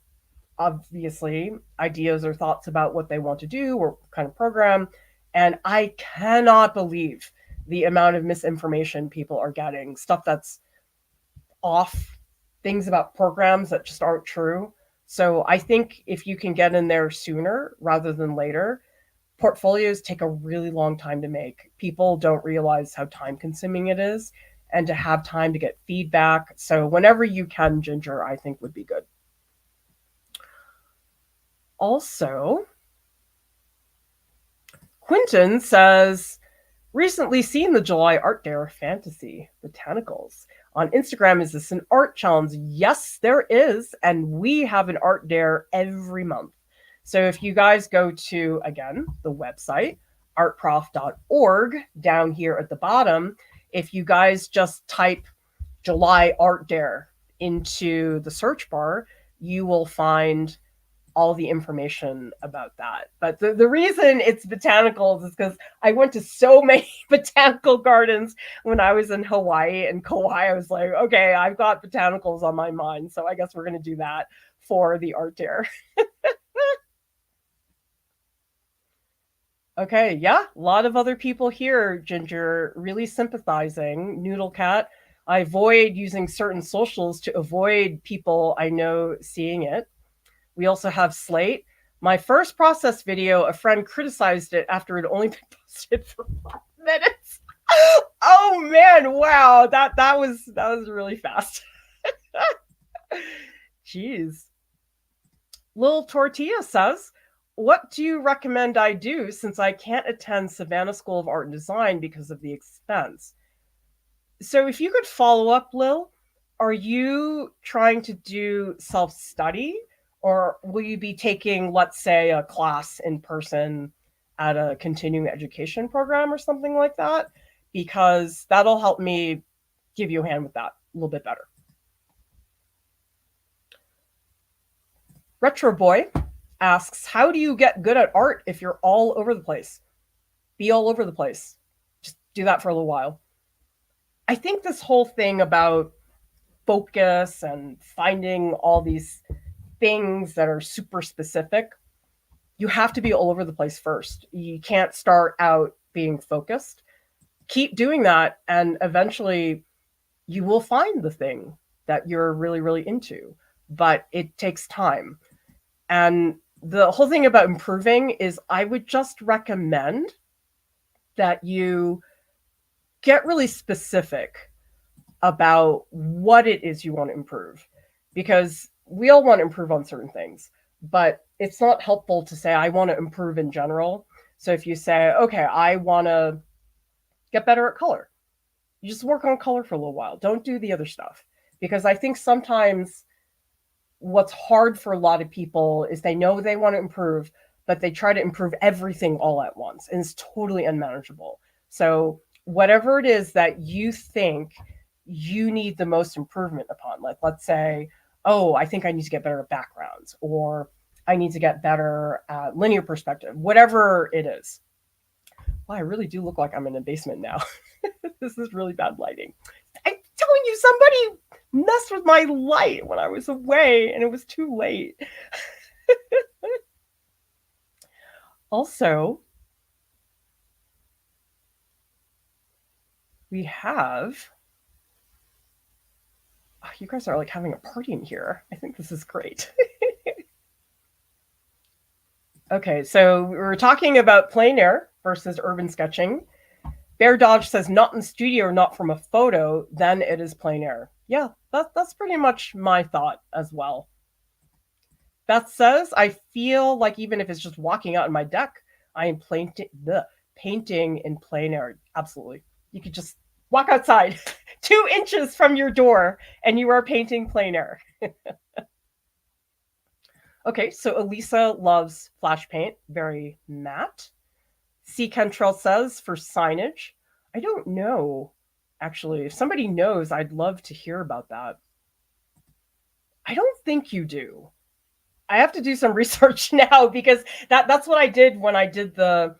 A: obviously ideas or thoughts about what they want to do or what kind of program. And I cannot believe the amount of misinformation people are getting, stuff that's off, things about programs that just aren't true. So I think if you can get in there sooner rather than later, portfolios take a really long time to make. People don't realize how time consuming it is, and to have time to get feedback. So whenever you can, Ginger, I think would be good. Also, Quinton says, recently seen the July Art Dare Fantasy Botanicals. On Instagram, is this an art challenge? Yes, there is. And we have an art dare every month. So if you guys go to, again, the website, artprof.org, down here at the bottom, if you guys just type July Art Dare into the search bar, you will find all the information about that. But the reason it's botanicals is because I went to so many botanical gardens when I was in Hawaii and Kauai. I was like, okay, I've got botanicals on my mind, so I guess we're going to do that for the art dare. Okay, yeah, a lot of other people here, Ginger, really sympathizing. Noodle Cat, I avoid using certain socials to avoid people I know seeing it. We also have Slate. My first process video, a friend criticized it after it only been posted for 5 minutes. Oh man, wow, that was really fast. Jeez. Lil Tortilla says, what do you recommend I do since I can't attend Savannah School of Art and Design because of the expense? So if you could follow up, Lil, are you trying to do self-study, or will you be taking, let's say, a class in person at a continuing education program or something like that? Because that'll help me give you a hand with that a little bit better. Retro Boy asks, how do you get good at art if you're all over the place? Be all over the place. Just do that for a little while. I think this whole thing about focus and finding all these things that are super specific, you have to be all over the place first. You can't start out being focused. Keep doing that, and eventually you will find the thing that you're really, really into. But it takes time. And the whole thing about improving is I would just recommend that you get really specific about what it is you want to improve, because we all want to improve on certain things, but it's not helpful to say, I want to improve in general. So if you say, okay, I want to get better at color, you just work on color for a little while. Don't do the other stuff. Because I think sometimes what's hard for a lot of people is they know they want to improve, but they try to improve everything all at once, and it's totally unmanageable. So whatever it is that you think you need the most improvement upon, like let's say, oh, I think I need to get better at backgrounds, or I need to get better at linear perspective, whatever it is. Well, I really do look like I'm in a basement now. This is really bad lighting. I'm telling you, somebody messed with my light when I was away, and it was too late. Also, We have, oh, you guys are like having a party in here. I think this is great. Okay, so we were talking about plein air versus urban sketching. Bear Dodge says not in studio or not from a photo, then it is plein air. Yeah, that's pretty much my thought as well. Beth says, I feel like even if it's just walking out on my deck, I am painting in plein air. Absolutely. You could just walk outside 2 inches from your door and you are painting plein air. Okay, so Elisa loves flash paint, very matte. C. Cantrell says for signage. I don't know, actually. If somebody knows, I'd love to hear about that. I don't think you do. I have to do some research now because that's what I did when I did the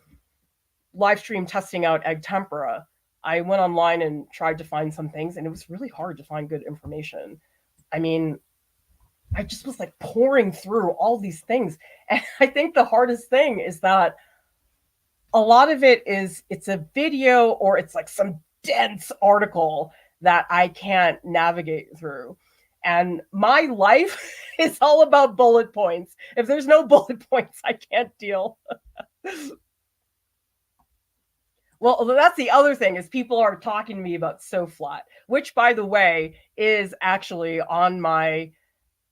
A: live stream testing out egg tempera. I went online and tried to find some things, and it was really hard to find good information. I mean, I just was like pouring through all these things. And I think the hardest thing is that a lot of it is it's a video or it's like some dense article that I can't navigate through. And my life is all about bullet points. If there's no bullet points, I can't deal. Well, that's the other thing is people are talking to me about So Flat, which by the way is actually on my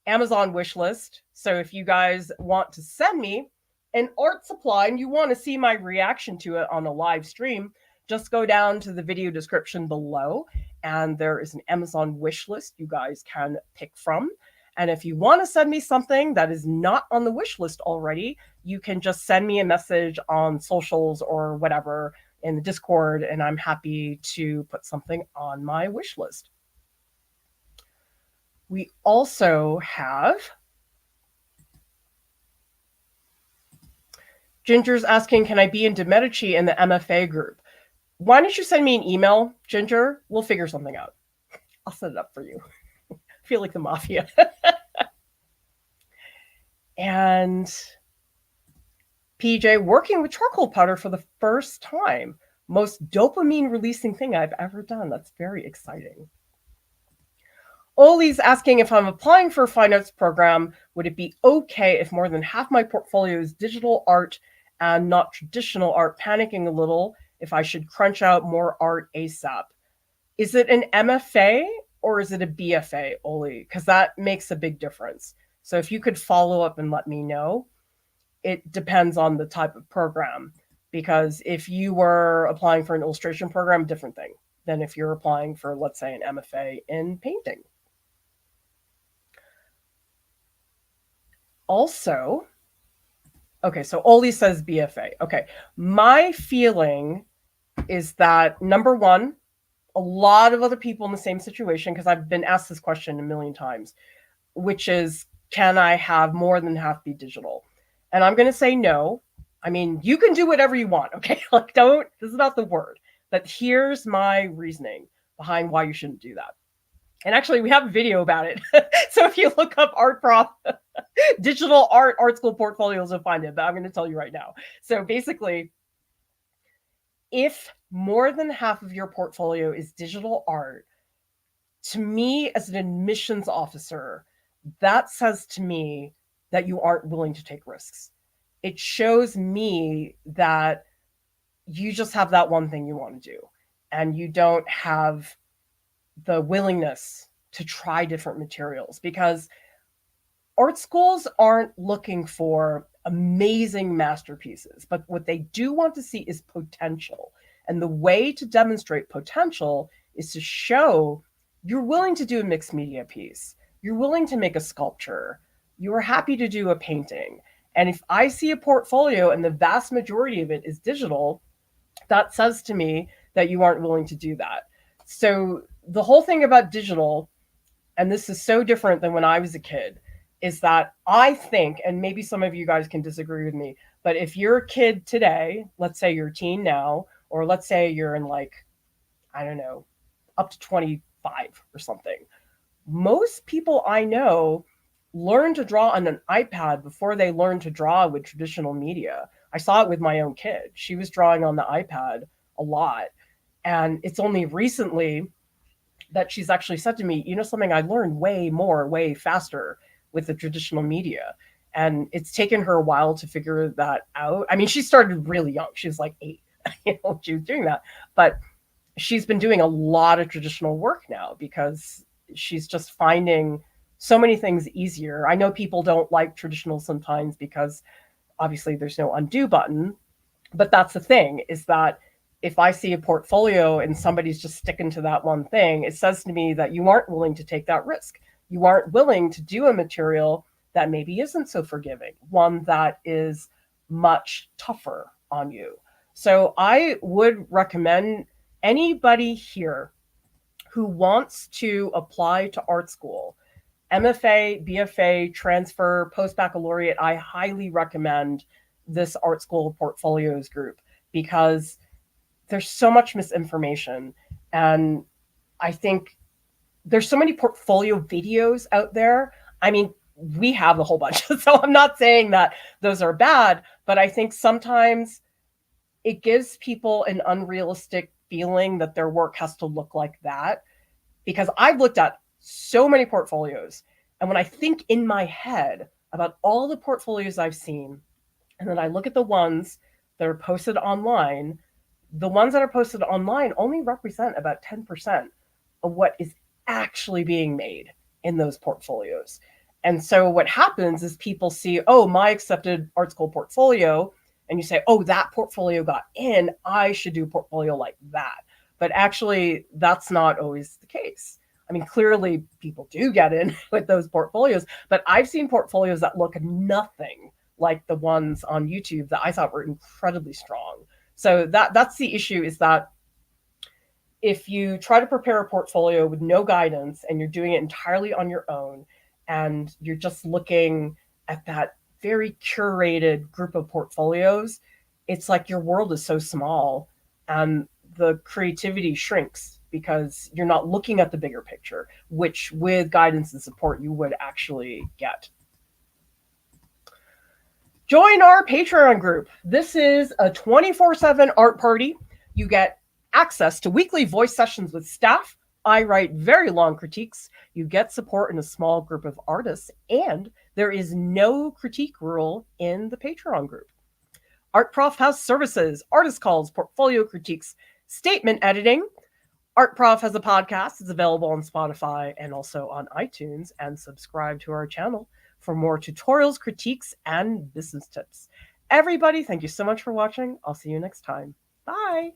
A: Amazon wish list. So if you guys want to send me an art supply and you want to see my reaction to it on a live stream, just go down to the video description below and there is an Amazon wish list you guys can pick from. And if you want to send me something that is not on the wish list already, you can just send me a message on socials or whatever in the Discord, and I'm happy to put something on my wish list. We also have Ginger's asking, can I be in De Medici in the MFA group? Why don't you send me an email, Ginger? We'll figure something out. I'll set it up for you. I feel like the mafia. And PJ, working with charcoal powder for the first time. Most dopamine releasing thing I've ever done. That's very exciting. Oli's asking if I'm applying for a fine arts program, would it be okay if more than half my portfolio is digital art and not traditional art? Panicking a little if I should crunch out more art ASAP. Is it an MFA or is it a BFA, Oli? Because that makes a big difference. So if you could follow up and let me know, it depends on the type of program. Because if you were applying for an illustration program, different thing than if you're applying for, let's say, an MFA in painting. Also, okay, so Oli says BFA. Okay, my feeling is that number one, a lot of other people in the same situation, because I've been asked this question a million times, which is, can I have more than half be digital? And I'm going to say no. I mean, you can do whatever you want, okay? Like, don't, this is not the word. But here's my reasoning behind why you shouldn't do that. And actually, we have a video about it. So if you look up Art Prof digital art school portfolios, you'll find it. But I'm going to tell you right now. So basically, if more than half of your portfolio is digital art, to me as an admissions officer, that says to me that you aren't willing to take risks. It shows me that you just have that one thing you want to do and you don't have the willingness to try different materials, because art schools aren't looking for amazing masterpieces, but what they do want to see is potential. And the way to demonstrate potential is to show you're willing to do a mixed media piece. You're willing to make a sculpture. You are happy to do a painting. And if I see a portfolio and the vast majority of it is digital, that says to me that you aren't willing to do that. So the whole thing about digital, and this is so different than when I was a kid, is that I think, and maybe some of you guys can disagree with me, but if you're a kid today, let's say you're a teen now, or let's say you're in like, I don't know, up to 25 or something, most people I know learn to draw on an iPad before they learn to draw with traditional media. I saw it with my own kid. She was drawing on the iPad a lot. And it's only recently that she's actually said to me, you know, something, I learned way more, way faster with the traditional media. And it's taken her a while to figure that out. I mean, she started really young. She was like 8, she was doing that. But she's been doing a lot of traditional work now because she's just finding so many things easier. I know people don't like traditional sometimes because obviously there's no undo button, but that's the thing, is that if I see a portfolio and somebody's just sticking to that one thing, it says to me that you aren't willing to take that risk. You aren't willing to do a material that maybe isn't so forgiving, one that is much tougher on you. So I would recommend anybody here who wants to apply to art school, MFA, BFA, transfer, post baccalaureate, I highly recommend this art school portfolios group because there's so much misinformation. And I think there's so many portfolio videos out there. I mean, we have a whole bunch. So I'm not saying that those are bad, but I think sometimes it gives people an unrealistic feeling that their work has to look like that. Because I've looked at so many portfolios, and when I think in my head about all the portfolios I've seen, and then I look at the ones that are posted online, the ones that are posted online only represent about 10% of what is actually being made in those portfolios. And so what happens is people see, oh, my accepted art school portfolio, and you say, oh, that portfolio got in, I should do a portfolio like that. But actually, that's not always the case. I mean, clearly people do get in with those portfolios, but I've seen portfolios that look nothing like the ones on YouTube that I thought were incredibly strong. So that's the issue, is that if you try to prepare a portfolio with no guidance and you're doing it entirely on your own, and you're just looking at that very curated group of portfolios, it's like your world is so small and the creativity shrinks because you're not looking at the bigger picture, which with guidance and support you would actually get. Join our Patreon group. This is a 24/7 art party. You get access to weekly voice sessions with staff. I write very long critiques. You get support in a small group of artists, and there is no critique rule in the Patreon group. Art Prof has services, artist calls, portfolio critiques, statement editing. Art Prof has a podcast. It's available on Spotify and also on iTunes. And subscribe to our channel for more tutorials, critiques, and business tips. Everybody, thank you so much for watching. I'll see you next time. Bye.